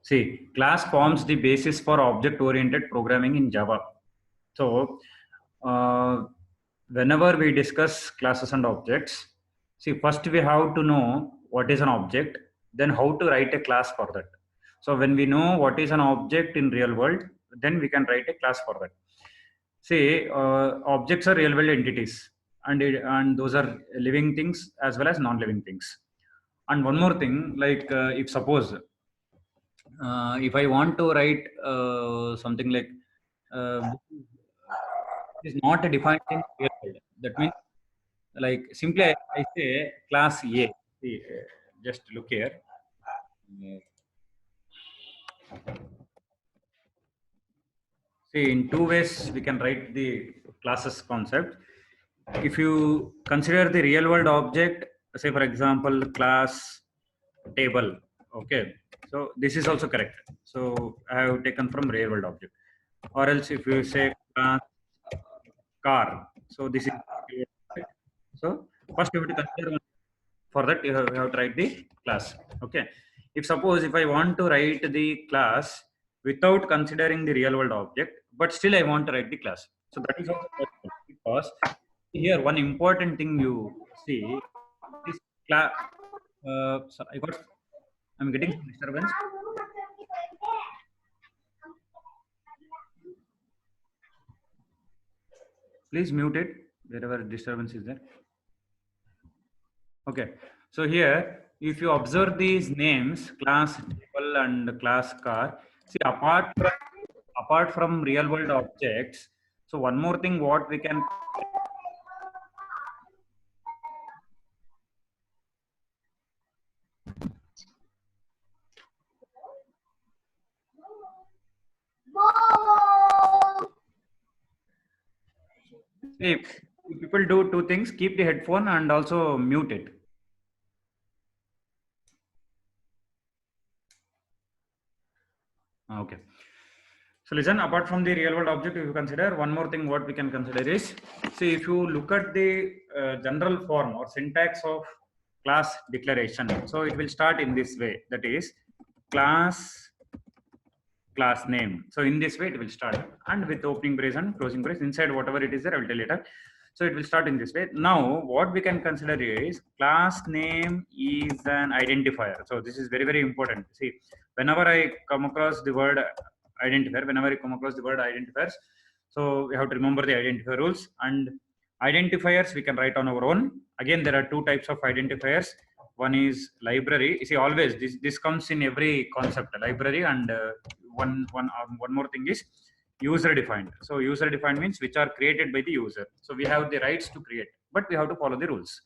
See, class forms the basis for object-oriented programming in Java. So, whenever we discuss classes and objects, see, first we have to know what is an object, then how to write a class for that. So, when we know what is an object in real world, then we can write a class for that. See, objects are real world entities, and those are living things as well as non-living things. And one more thing, like if suppose if I want to write something like is not defined in real world. That means, like simply I say class A. See, just look here. See, in two ways we can write the classes concept. If you consider the real world object, say for example, class table. Okay, so this is also correct. So I have taken from real world object. Or else if you say class car, so this is so first you have to consider one. For that you have to write the class. Okay, if suppose if I want to write the class without considering the real world object, but still I want to write the class, so that is also possible. Because here one important thing you see, this class so I'm getting some disturbance. Please mute it wherever disturbance is there. Okay, so here if you observe these names, class table and class car, see apart from real world objects, so one more thing what we can if people do two things, keep the headphone and also mute it. Okay. So listen, apart from the real world object, if you consider one more thing, what we can consider is, see, if you look at the general form or syntax of class declaration, so it will start in this way, that is class name. So in this way it will start, and with opening brace and closing brace, inside whatever it is there, I will tell later. So it will start in this way. Now what we can consider is class name is an identifier. So this is very, very important. See, whenever I come across the word identifiers, so we have to remember the identifier rules. And identifiers we can write on our own. Again, there are two types of identifiers. One is library. You see, always this comes in every concept, library, and one more thing is user defined. So user defined means which are created by the user. So we have the rights to create, but we have to follow the rules.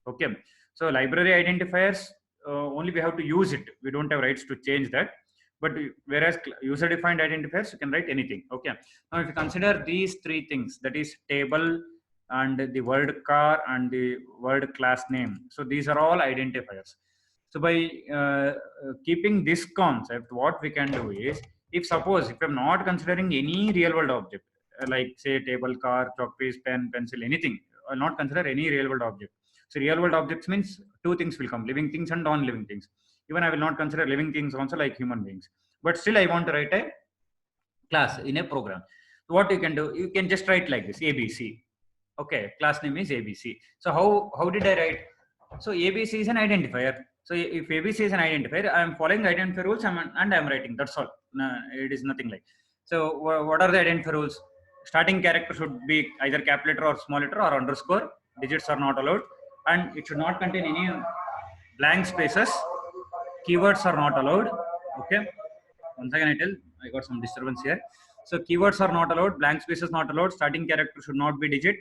Okay, so library identifiers only we have to use it. We don't have rights to change that. But whereas user defined identifiers, you can write anything. Okay, now if you consider these three things, that is table and the word car and the word class name, so these are all identifiers. So by keeping this concept, what we can do is, if suppose if I'm not considering any real world object, like say table, car, chalk piece, pen, pencil, anything, I'll not consider any real world object. So real world objects means two things will come, living things and non-living things. Even I will not consider living things also, like human beings, but still I want to write a class in a program. So what you can do, you can just write like this, ABC. Okay, class name is ABC. So how did I write? So ABC is an identifier. So if ABC is an identifier, I am following identifier rules and I am writing. That's all. No, it is nothing like. So what are the identifier rules? Starting character should be either cap letter or small letter or underscore. Digits are not allowed, and it should not contain any blank spaces. Keywords are not allowed. Okay. Once again, I got some disturbance here. So keywords are not allowed. Blank spaces not allowed. Starting character should not be digit,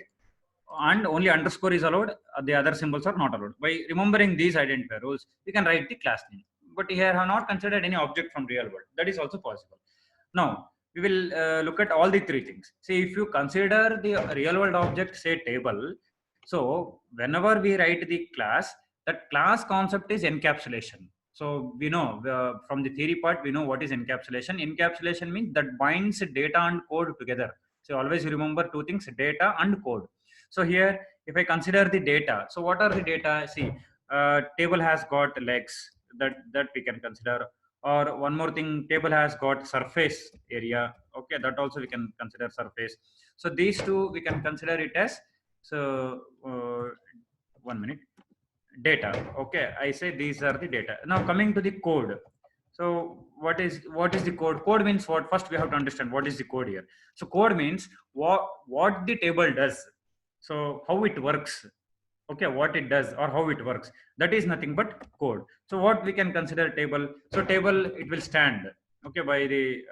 and only underscore is allowed. The other symbols are not allowed. By remembering these identifier rules, you can write the class name. But here I have not considered any object from real world. That is also possible. Now we will look at all the three things. See, if you consider the real world object, say table, so whenever we write the class, that class concept is encapsulation. So we know from the theory part, we know what is encapsulation. Encapsulation means that binds data and code together. So always remember two things, data and code. So here, if I consider the data, so what are the data? See, table has got legs, that we can consider. Or one more thing, table has got surface area. Okay, that also we can consider surface. So these two we can consider it as, so 1 minute, data. Okay, I say these are the data. Now coming to the code. So what is the code? Code means what? First we have to understand what is the code here. So code means what the table does, so how it works. Okay, what it does or how it works, that is nothing but code. So what we can consider table? So table, it will stand, okay, by the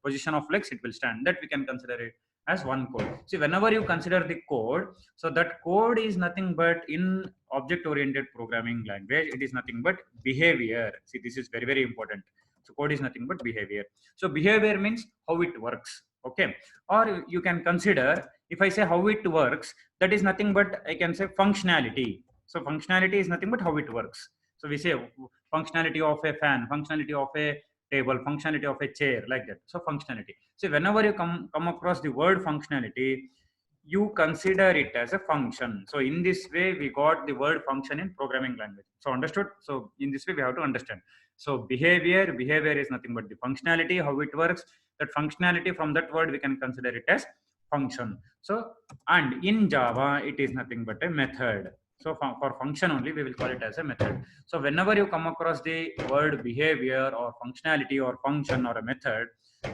position of legs it will stand, that we can consider it as one code. See, whenever you consider the code, so that code is nothing but, in object oriented programming language, it is nothing but behavior. See, this is very very important. So code is nothing but behavior. So behavior means how it works. Okay, or you can consider, if I say how it works, that is nothing but, I can say, functionality. So functionality is nothing but how it works. So we say functionality of a fan, functionality of a table, functionality of a chair, like that. So functionality. So whenever you come across the word functionality, you consider it as a function. So in this way we got the word function in programming language. So understood? So in this way we have to understand. So behavior is nothing but the functionality, how it works. That functionality, from that word we can consider it as function. So, and in Java it is nothing but a method. So for function only we will call it as a method. So whenever you come across the word behavior or functionality or function or a method,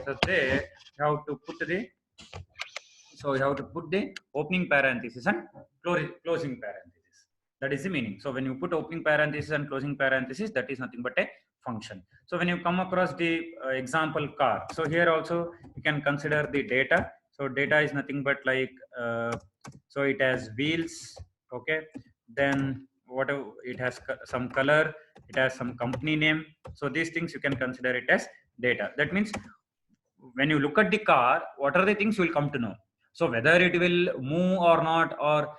so there you have to put the, so you have to put the opening parenthesis and closing parenthesis. That is the meaning. So when you put opening parenthesis and closing parenthesis, that is nothing but a function. So when you come across the example car, so here also you can consider the data. So data is nothing but like, so it has wheels. Okay, then whatever, it has some color, it has some company name. So these things you can consider it as data. That means when you look at the car, what are the things you will come to know. So whether it will move or not, or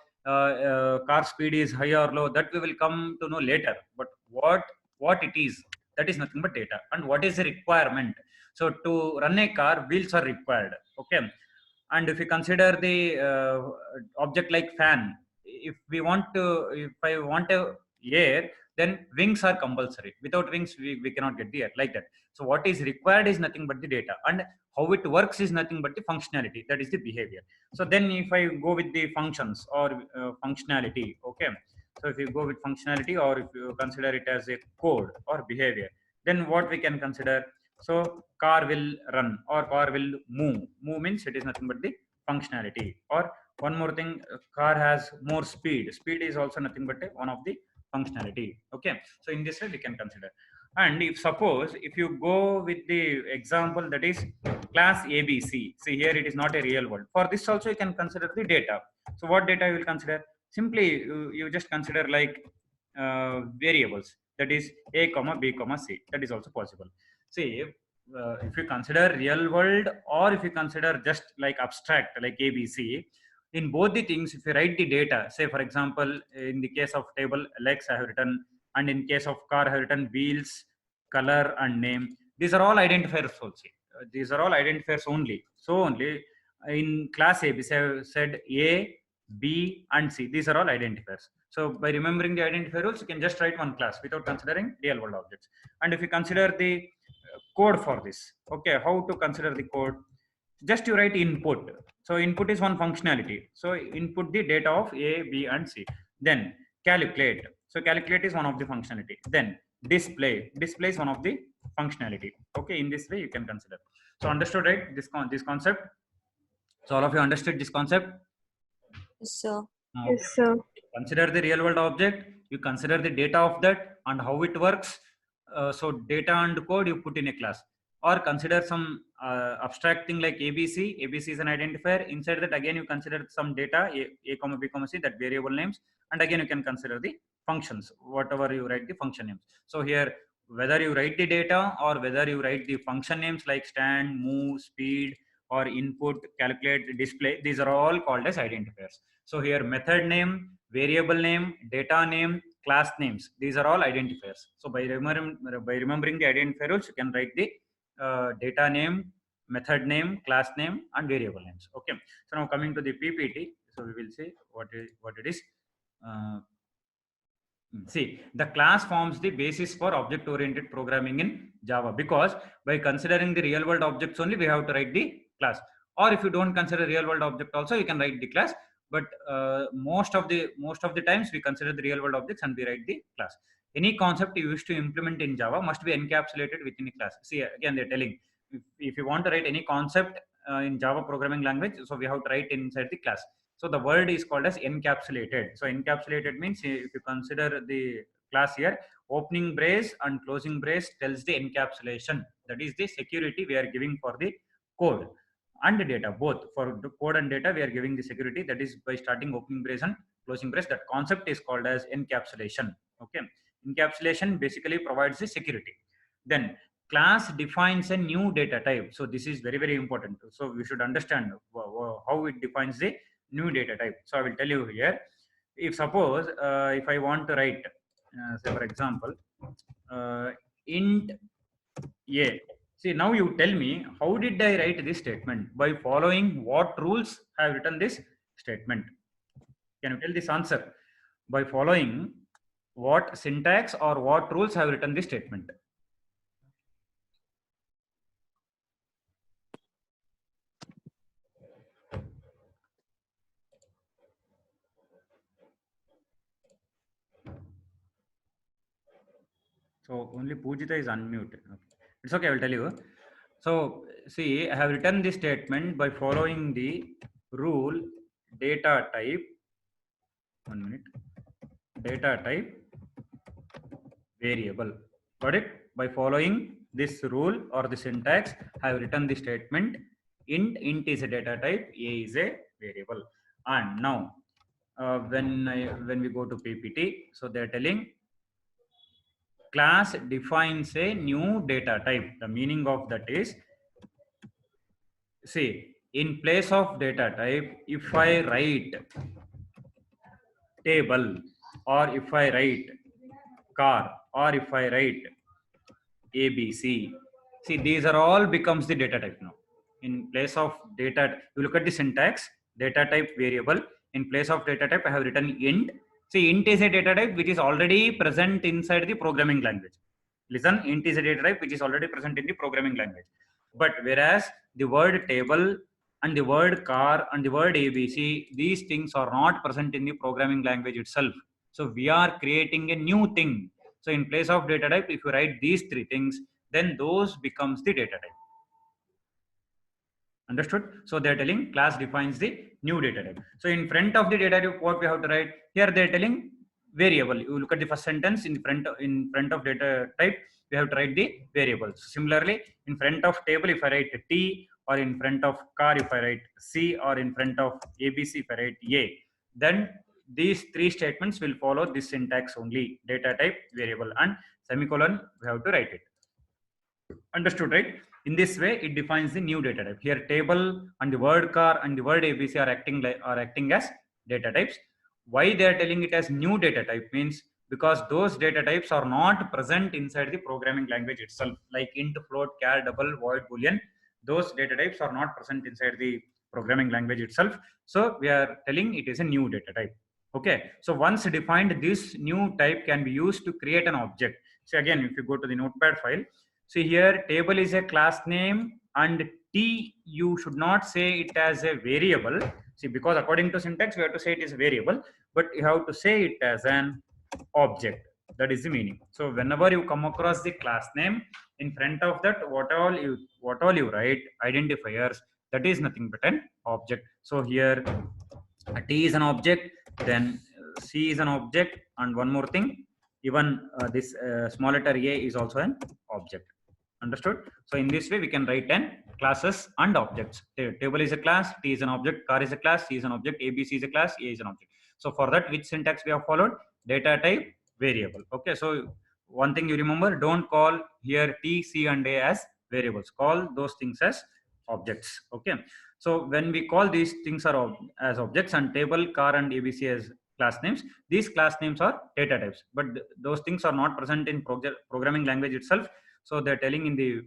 car speed is high or low, that we will come to know later. But what it is, that is nothing but data. And what is the requirement? So to run a car, wheels are required. Okay, and if you consider the object like fan, if I want a air, then wings are compulsory. Without wings we cannot get the air, like that. So what is required is nothing but the data, and how it works is nothing but the functionality, that is the behavior. So then if I go with the functions or functionality, okay, so if you go with functionality or if you consider it as a code or behavior, then what we can consider? So car will run or car will move. Move means it is nothing but the functionality. Or one more thing, car has more speed. Speed is also nothing but one of the functionality. Okay, so in this way we can consider. And if suppose if you go with the example, that is class ABC, see here it is not a real world. For this also you can consider the data. So what data you will consider? Simply you just consider like variables, that is a comma b comma c. That is also possible. See, if you consider real world or if you consider just like abstract like ABC, in both the things, if you write the data, say for example in the case of table, legs I have written, and in case of car I have written wheels, color and name. These are all identifiers also. These are all identifiers only. So only in class ABC I have said A, B and C. These are all identifiers. So by remembering the identifier rules, you can just write one class without considering real world objects. And if you consider the code for this, okay, how to consider the code? Just you write input. So input is one functionality. So input the data of A, B and C. Then calculate. So calculate is one of the functionality. Then display. Display is one of the functionality. Okay, in this way you can consider. So understood, right? This concept. So all of you understood this concept? Yes, sir. Okay. Yes, sir. Consider the real world object, you consider the data of that and how it works. So data and code you put in a class. Or consider some abstract thing like ABC. ABC is an identifier. Inside that again you consider some data, A comma B comma C, that variable names. And again you can consider the functions, whatever you write the function names. So here, whether you write the data or whether you write the function names like stand, move, speed, or input, calculate, display, these are all called as identifiers. So here method name, variable name, data name, class names, these are all identifiers. So by remembering the identifier rules, you can write the data name, method name, class name and variable names. Okay. So now coming to the PPT, so we will see what it is. See, the class forms the basis for object-oriented programming in Java, because by considering the real-world objects only, we have to write the class. Or if you don't consider real-world object also, you can write the class. But most of the times we consider the real-world objects and we write the class. Any concept you wish to implement in Java must be encapsulated within a class. See, again they're telling, if you want to write any concept in Java programming language, so we have to write inside the class. So the word is called as encapsulated. So encapsulated means, if you consider the class here, opening brace and closing brace tells the encapsulation. That is the security we are giving for the code and the data. Both for the code and data we are giving the security. That is by starting opening brace and closing brace. That concept is called as encapsulation. Okay. Encapsulation basically provides the security. Then class defines a new data type. So this is very, very important. So we should understand how it defines the new data type. So I will tell you here. If suppose if I want to write, say for example, int a. See, now you tell me, how did I write this statement? By following what rules I have written this statement? Can you tell this answer? By following what syntax or what rules I have written this statement? So only Pujita is unmuted. Okay. It's okay, I will tell you. So see, I have written this statement by following the rule data type. 1 minute. Data type variable. Got it? By following this rule or the syntax, I have written the statement int is a data type, a is a variable. And now when we go to PPT, so they're telling class defines a new data type. The meaning of that is, see, in place of data type, if I write table, or if I write car, or if I write ABC, see, these are all becomes the data type now. In place of data, you look at the syntax, data type variable. In place of data type, I have written int. See, int is a data type which is already present inside the programming language. Listen, int is a data type which is already present in the programming language. But whereas the word table and the word car and the word ABC, these things are not present in the programming language itself. So we are creating a new thing. So in place of data type, if you write these three things, then those becomes the data type. Understood? So they're telling class defines the new data type. So in front of the data type, what we have to write here? They're telling variable. You look at the first sentence, in front of data type, we have to write the variables. Similarly, in front of table, if I write T, or in front of car, if I write C, or in front of ABC, if I write A, then these three statements will follow this syntax only: data type, variable, and semicolon. We have to write it. Understood, right? In this way, it defines the new data type. Here, table and the word car and the word ABC are acting as data types. Why they are telling it as new data type means, because those data types are not present inside the programming language itself, like int, float, char, double, void, boolean. Those data types are not present inside the programming language itself. So we are telling it is a new data type. Okay. So once defined, this new type can be used to create an object. So again, if you go to the notepad file, see here, table is a class name, and T, you should not say it as a variable. See, because according to syntax, we have to say it is a variable, but you have to say it as an object. That is the meaning. So whenever you come across the class name, in front of that, what all you write, identifiers, that is nothing but an object. So here, T is an object, then C is an object, and one more thing, even this small letter A is also an object. Understood? So in this way, we can write 10 classes and objects. Table is a class, T is an object, car is a class, C is an object, ABC is a class, A is an object. So for that, which syntax we have followed? Data type variable. Okay, so one thing you remember, don't call here T, C, and A as variables. Call those things as objects. Okay, so when we call these things as objects, and table, car, and ABC as class names, these class names are data types, but those things are not present in programming language itself. So they're telling in the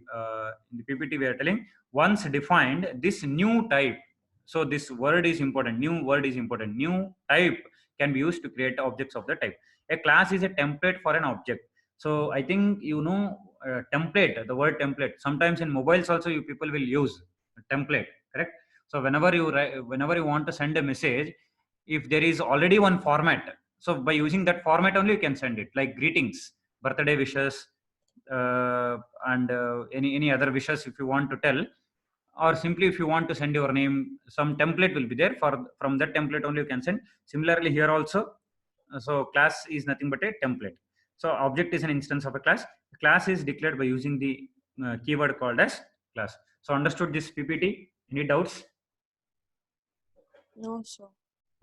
PPT, we are telling, once defined, this new type, so this word is important, new word is important, new type can be used to create objects of the type. A class is a template for an object. So I think template, the word template, sometimes in mobiles also you people will use template, correct? So whenever you want to send a message, if there is already one format, so by using that format only you can send it, like greetings, birthday wishes, uh, and any other wishes if you want to tell, or simply if you want to send your name, some template will be there. From that template only you can send. Similarly here also, so class is nothing but a template. So object is an instance of a class. Class is declared by using the keyword called as class. So understood this PPT? Any doubts? No, sir.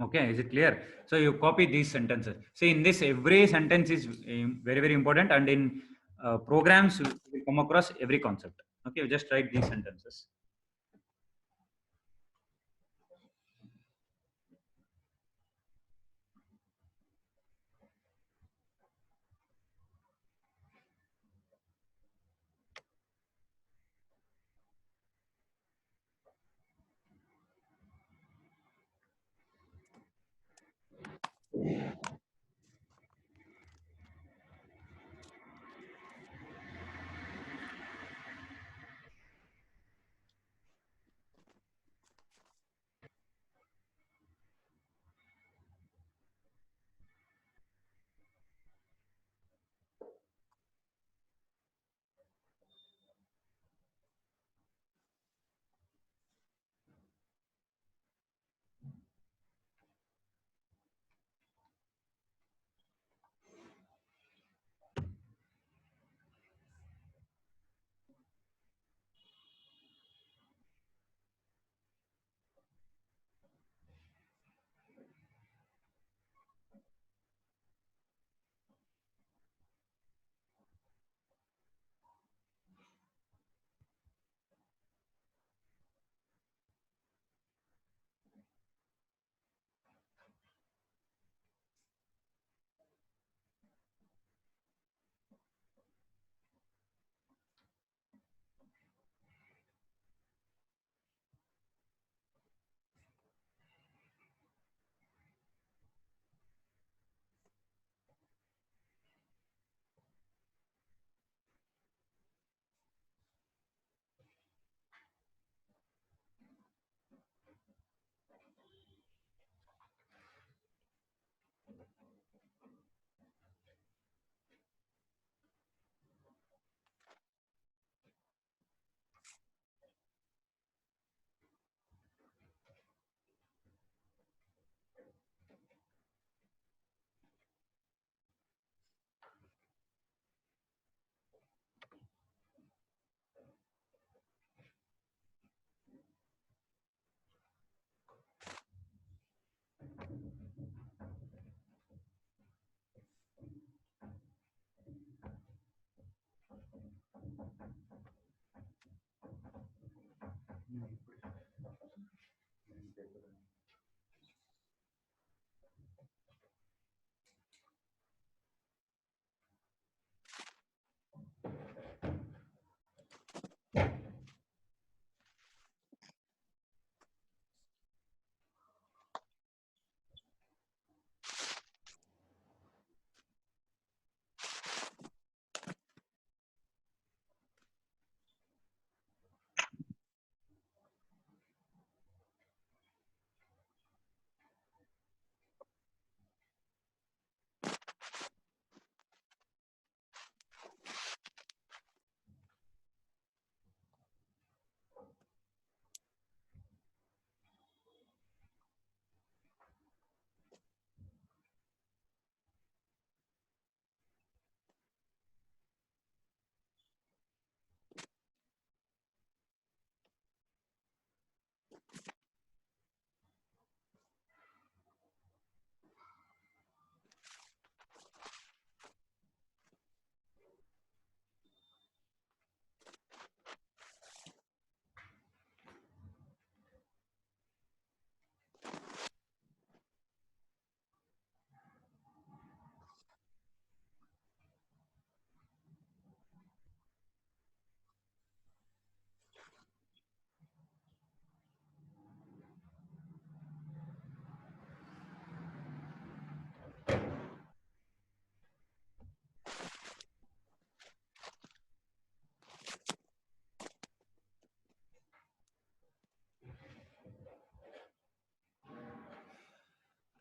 Okay, is it clear? So you copy these sentences. See, in this every sentence is very very important, and in programs you will come across every concept. Okay, you just write these sentences.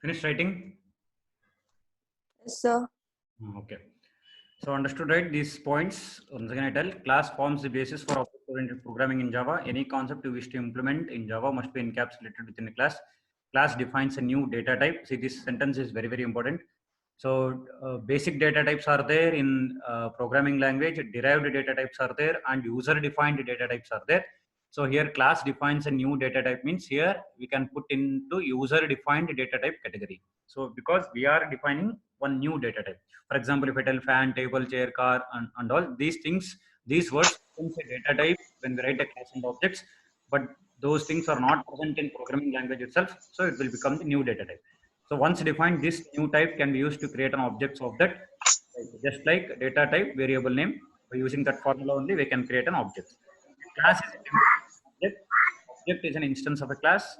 Finished writing? Yes, sir. Okay. So understood, right? These points, once again I tell, class forms the basis for object-oriented programming in Java. Any concept you wish to implement in Java must be encapsulated within a class. Class defines a new data type. See, this sentence is very, very important. So basic data types are there in programming language, derived data types are there, and user-defined data types are there. So here class defines a new data type, means here we can put into user-defined data type category. So because we are defining one new data type. For example, if I tell fan, table, chair, car, and all these things, these words becomes a data type when we write a class and objects, but those things are not present in programming language itself, so it will become the new data type. So once defined, this new type can be used to create an object of that type. Just like data type, variable name, by using that formula only, we can create an object. A class is a temporary object. Object is an instance of a class.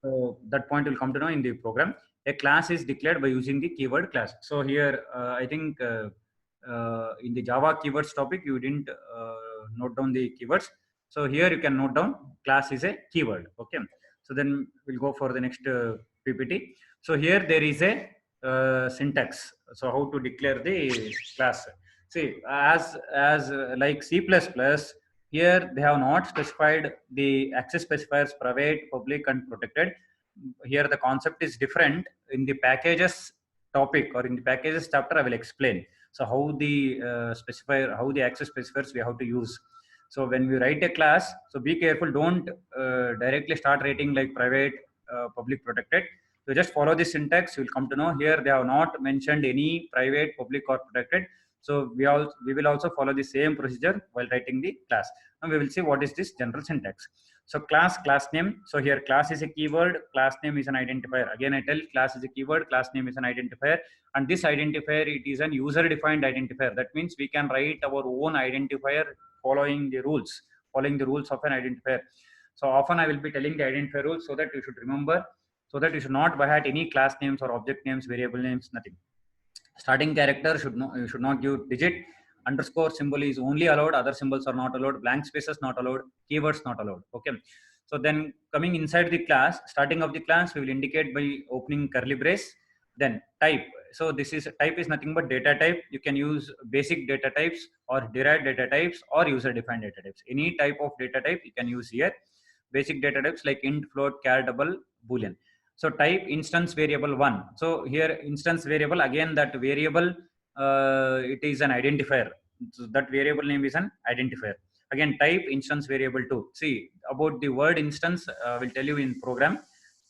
So that point will come to know in the program. A class is declared by using the keyword class. So here, I think in the Java keywords topic, you didn't note down the keywords. So here you can note down class is a keyword. Okay. So then we'll go for the next PPT. So here there is a syntax. So how to declare the class? See, as like C++, here they have not specified the access specifiers private, public, and protected. Here the concept is different. In the packages topic or in the packages chapter, I will explain. So how the specifier, how the access specifiers we have to use. So when we write a class, so be careful, don't directly start writing like private, public, protected. So just follow the syntax. You'll come to know here they have not mentioned any private, public, or protected. So we will also follow the same procedure while writing the class. Now we will see what is this general syntax. So class name. So here class is a keyword, class name is an identifier. Again I tell, class is a keyword, class name is an identifier, and this identifier, it is an user defined identifier. That means we can write our own identifier following the rules of an identifier. So often I will be telling the identifier rules so that you should remember, so that you should not by heart any class names or object names, variable names, nothing. Starting character you should not give digit. Underscore symbol is only allowed, other symbols are not allowed. Blank spaces not allowed, keywords not allowed. Okay. So then coming inside the class, starting of the class, we will indicate by opening curly brace. Then type. So this is type is nothing but data type. You can use basic data types or derived data types or user defined data types. Any type of data type you can use here. Basic data types like int, float, char, double, boolean. So type instance variable one. So here instance variable, again that variable, it is an identifier. So that variable name is an identifier. Again type instance variable two. See about the word instance, I will tell you in program.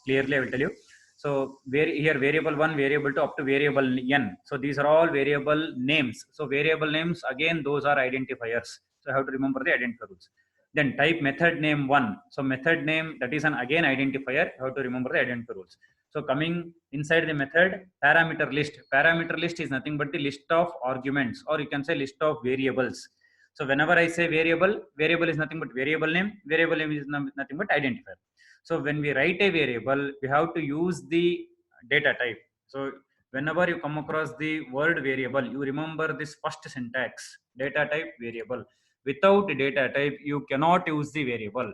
Clearly I will tell you. So here variable one, variable two, up to variable n. So these are all variable names. So variable names, again those are identifiers. So I have to remember the identifier rules. Then type method name one. So method name, that is an again identifier. You have to remember the identifier rules. So coming inside the method, parameter list. Parameter list is nothing but the list of arguments, or you can say list of variables. So whenever I say variable, variable is nothing but variable name. Variable name is nothing but identifier. So when we write a variable, we have to use the data type. So whenever you come across the word variable, you remember this first syntax, data type variable. Without data type, you cannot use the variable.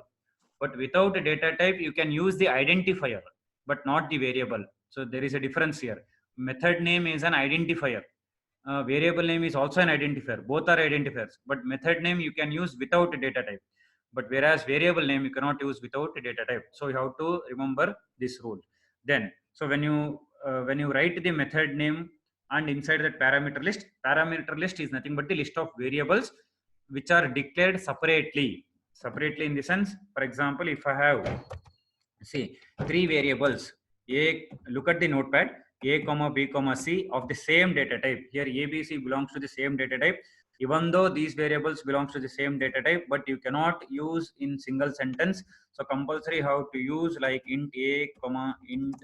But without a data type, you can use the identifier, but not the variable. So there is a difference here. Method name is an identifier. Variable name is also an identifier. Both are identifiers. But method name you can use without a data type. But whereas variable name you cannot use without a data type. So you have to remember this rule. Then, so when you write the method name and inside that parameter list is nothing but the list of variables which are declared separately. Separately in the sense, for example, if I have, see, three variables, look at the notepad, a comma b comma c of the same data type. Here a b c belongs to the same data type. Even though these variables belongs to the same data type, but you cannot use in single sentence. So compulsory how to use like int a comma int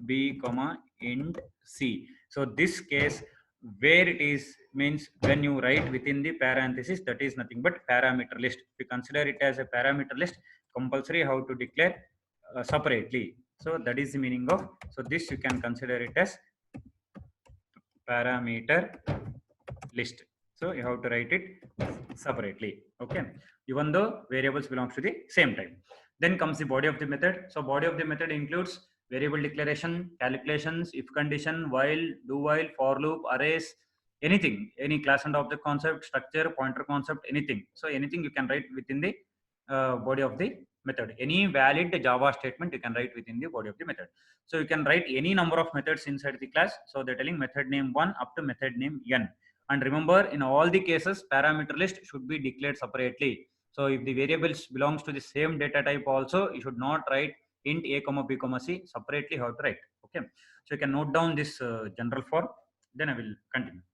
b comma int c. So this case where it is means when you write within the parenthesis, that is nothing but parameter list. If you consider it as a parameter list, compulsory how to declare separately. So that is the meaning of, so this you can consider it as parameter list. So you have to write it separately. Okay, even though variables belongs to the same type. Then comes the body of the method. So body of the method includes variable declaration, calculations, if condition, while, do while, for loop, arrays, anything, any class and object concept, structure, pointer concept, anything. So anything you can write within the body of the method. Any valid Java statement you can write within the body of the method. So you can write any number of methods inside the class. So they're telling method name 1 up to method name n. And remember, in all the cases, parameter list should be declared separately. So if the variables belongs to the same data type also, you should not write int a comma b comma c separately. How to write? Okay. So you can note down this general form. Then I will continue.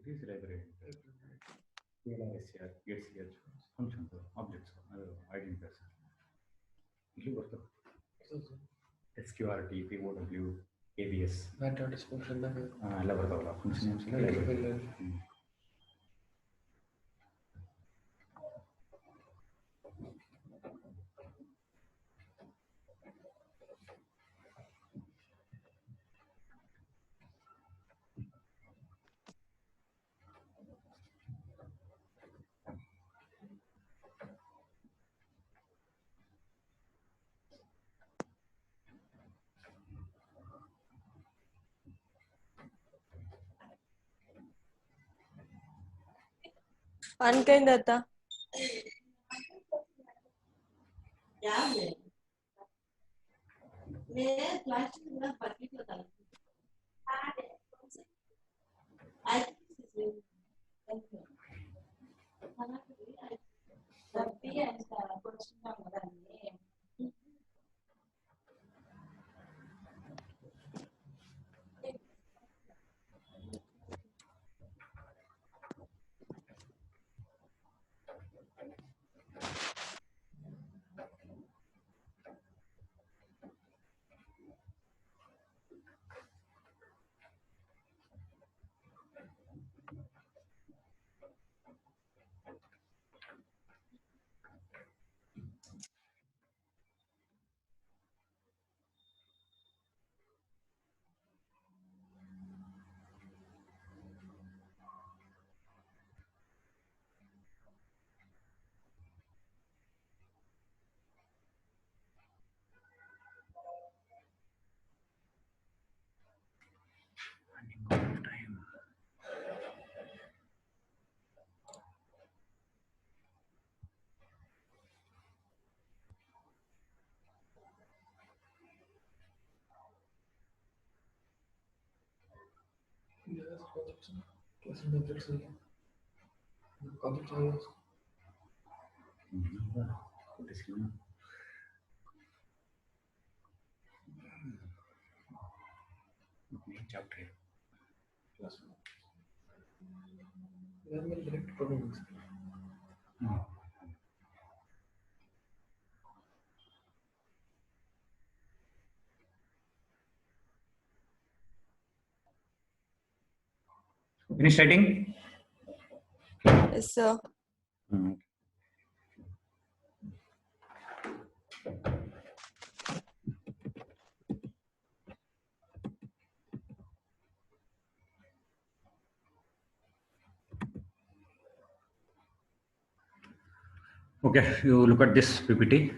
It is library. Gets here. Functions, objects, identifiers. SQRT, POW, ABS. Mathematics function ಎಲ್ಲ ಬರ್ತಾವಲ್ಲ function names ಎಲ್ಲ library. Unkind data. Chapter. Finish writing? Yes, sir. Okay, you look at this PPT.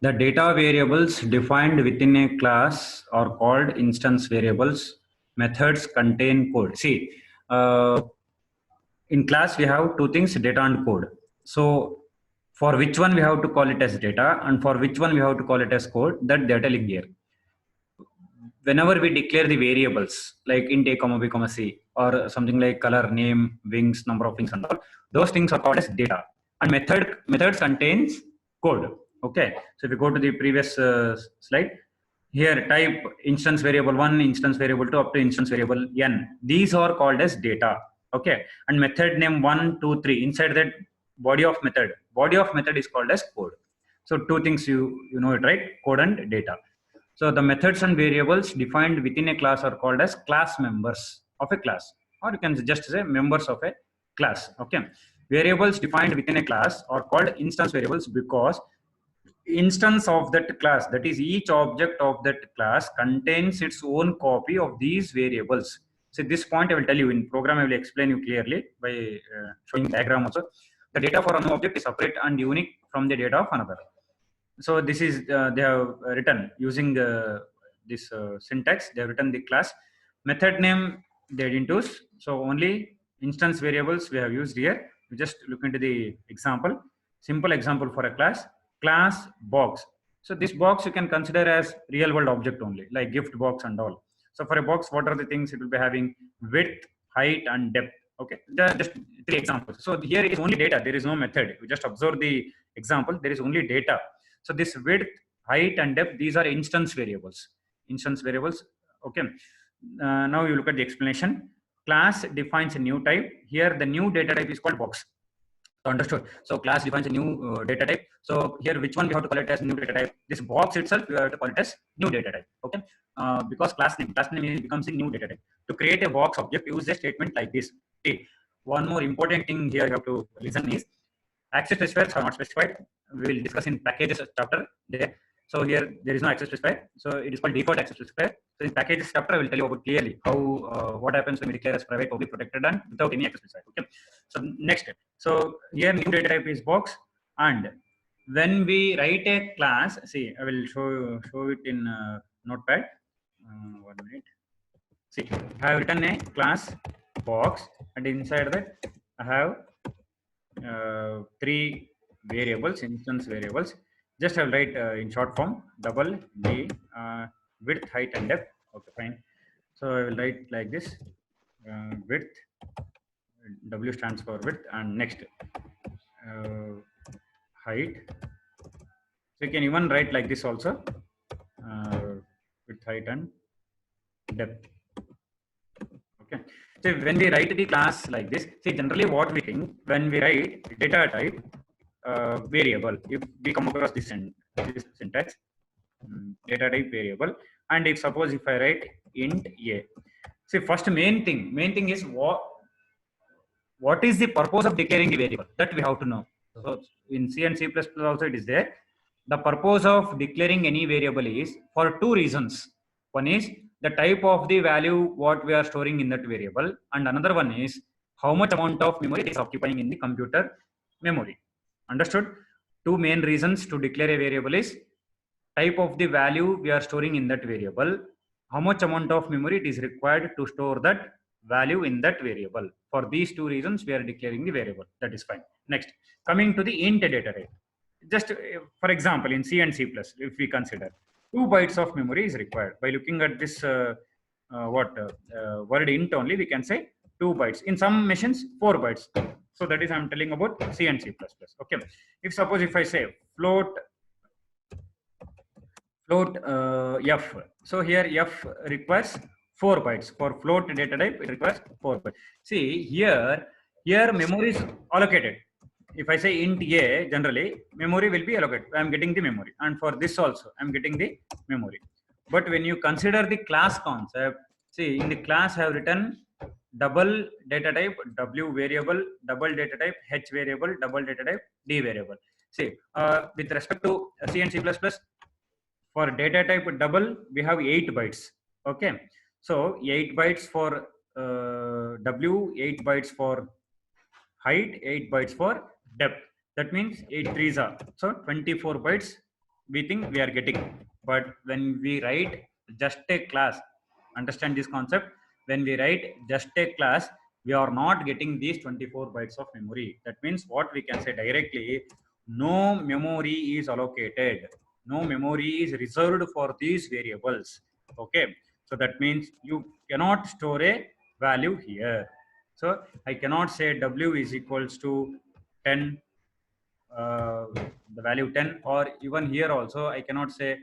The data variables defined within a class are called instance variables. Methods contain code. See, in class we have two things, data and code. So for which one we have to call it as data and for which one we have to call it as code, that data link here. Whenever we declare the variables like int a comma b comma c or something like color, name, wings, number of wings and all, those things are called as data. And methods contains code. Okay, so if you go to the previous slide, here type instance variable 1, instance variable 2 up to instance variable n. These are called as data. Okay, and method name 1, 2, 3 inside that body of method is called as code. So two things you know it, right? Code and data. So the methods and variables defined within a class are called as class members of a class, or you can just say members of a class. Okay. Variables defined within a class are called instance variables because instance of that class, that is each object of that class, contains its own copy of these variables. So this point I will tell you in program, I will explain you clearly by showing diagram also. The data for one object is separate and unique from the data of another. So this is they have written using this syntax. They have written the class method name they didn't use. So only instance variables we have used here. We just look into the example. Simple example for a class box. So this box you can consider as real world object only, like gift box and all. So for a box, what are the things it will be having? Width, height, and depth. Okay, just 3 examples. So here is only data. There is no method. You just observe the example. There is only data. So this width, height, and depth, these are instance variables. Instance variables. Okay. Now you look at the explanation. Class defines a new type. Here the new data type is called box. So understood. So class defines a new data type. So here which one we have to call it as new data type? This box itself we have to call it as new data type. Okay. Because class name becomes a new data type. To create a box object, use a statement like this. Okay. One more important thing here you have to listen is access specifiers are not specified. We will discuss in packages chapter there. So here there is no access specifier. So it is called default access specifier. So in packages chapter I will tell you about clearly how what happens when we declare as private, public, protected, and without any access specifier. Okay. So next, so here new data type is box, and when we write a class, see I will show it in Notepad. 1 minute. See, I have written a class box, and inside that I have 3 variables, instance variables. Just I will write in short form double D width, height, and depth. Okay, fine. So I will write like this: width, W stands for width, and next height. So you can even write like this also: width, height, and depth. Okay. So when we write the class like this, see generally what we think when we write data type variable, if we come across this syntax, data type variable, and if suppose if I write int a, see first main thing is what is the purpose of declaring the variable, that we have to know. So in C and C++ also it is there. The purpose of declaring any variable is for 2 reasons. One is the type of the value what we are storing in that variable, and another one is how much amount of memory it is occupying in the computer memory. Understood? 2 main reasons to declare a variable is type of the value we are storing in that variable, how much amount of memory it is required to store that value in that variable. For these 2 reasons we are declaring the variable. That is fine. Next, coming to the int data type. Just for example, in C and C++, if we consider 2 bytes of memory is required. By looking at this word int only, we can say 2 bytes. In some machines, 4 bytes. So that is I'm telling about C and C++. Okay. If suppose if I say float f. So here f requires 4 bytes. For float data type, it requires 4 bytes. See here memory is allocated. If I say int a, generally memory will be allocated. I am getting the memory, and for this also I am getting the memory. But when you consider the class concept, see in the class I have written double data type w variable, double data type h variable, double data type d variable. See with respect to C and C++, for data type double we have 8 bytes. Okay, so 8 bytes for w, 8 bytes for height, 8 bytes for depth. That means 8 threes are, so 24 bytes we think we are getting. But when we write just a class, understand this concept, when we write just a class, we are not getting these 24 bytes of memory. That means what we can say directly, no memory is allocated, no memory is reserved for these variables. Okay, so that means you cannot store a value here. So I cannot say w is equals to 10, the value 10, or even here also I cannot say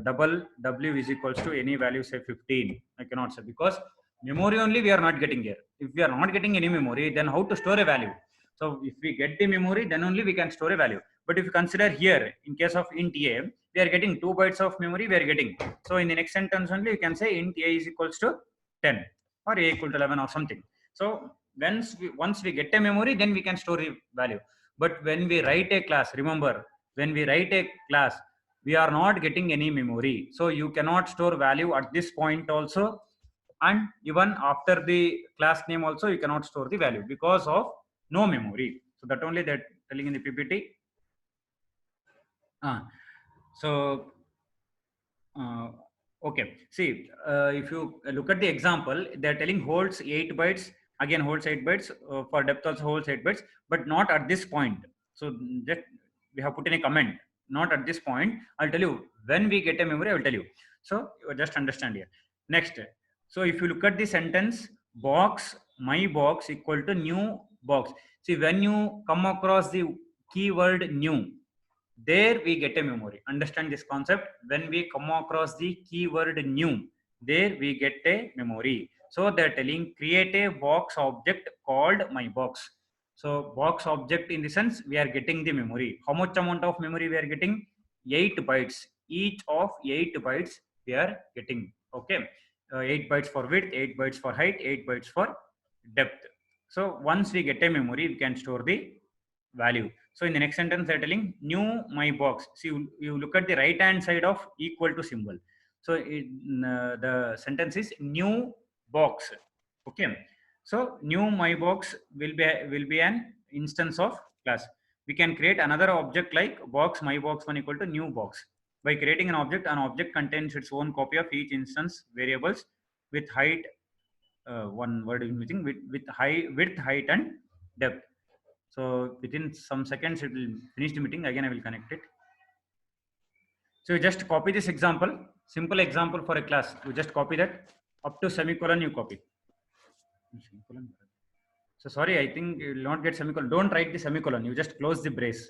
double w is equals to any value, say 15. I cannot say, because memory only we are not getting here. If we are not getting any memory, then how to store a value? So if we get the memory, then only we can store a value. But if you consider here, in case of int a, we are getting 2 bytes of memory we are getting. So in the next sentence only you can say int a is equals to 10 or a equal to 11 or something. So once we get a memory, then we can store the value. But when we write a class, remember, when we write a class, we are not getting any memory. So you cannot store value at this point also, and even after the class name also you cannot store the value because of no memory. So that only they're telling in the PPT. So okay, see, if you look at the example, they're telling holds 8 bytes, again holds 8 bytes, for depth also holds 8 bytes, but not at this point. So just we have put in a comment, not at this point. I'll tell you when we get a memory, I will tell you. So you just understand here. Next, so if you look at the sentence, box my box equal to new box. See, when you come across the keyword new, there we get a memory. Understand this concept. When we come across the keyword new, there we get a memory. So they're telling create a box object called my box. So box object, in the sense we are getting the memory. How much amount of memory we are getting? 8 bytes. Each of 8 bytes we are getting. Okay, 8 bytes for width, 8 bytes for height, 8 bytes for depth. So once we get a memory, we can store the value. So in the next sentence, they're telling new my box. See, you look at the right hand side of equal to symbol. So the sentence is new box. Okay. So new my box will be an instance of class. We can create another object like box my box one equal to new box. By creating an object contains its own copy of each instance variables with height. One word is missing, with high width, height, and depth. So within some seconds, it will finish the meeting. Again, I will connect it. So you just copy this example, simple example for a class. You just copy that up to semicolon. You copy. Semicolon. So sorry, I think you will not get semicolon. Don't write the semicolon. You just close the brace.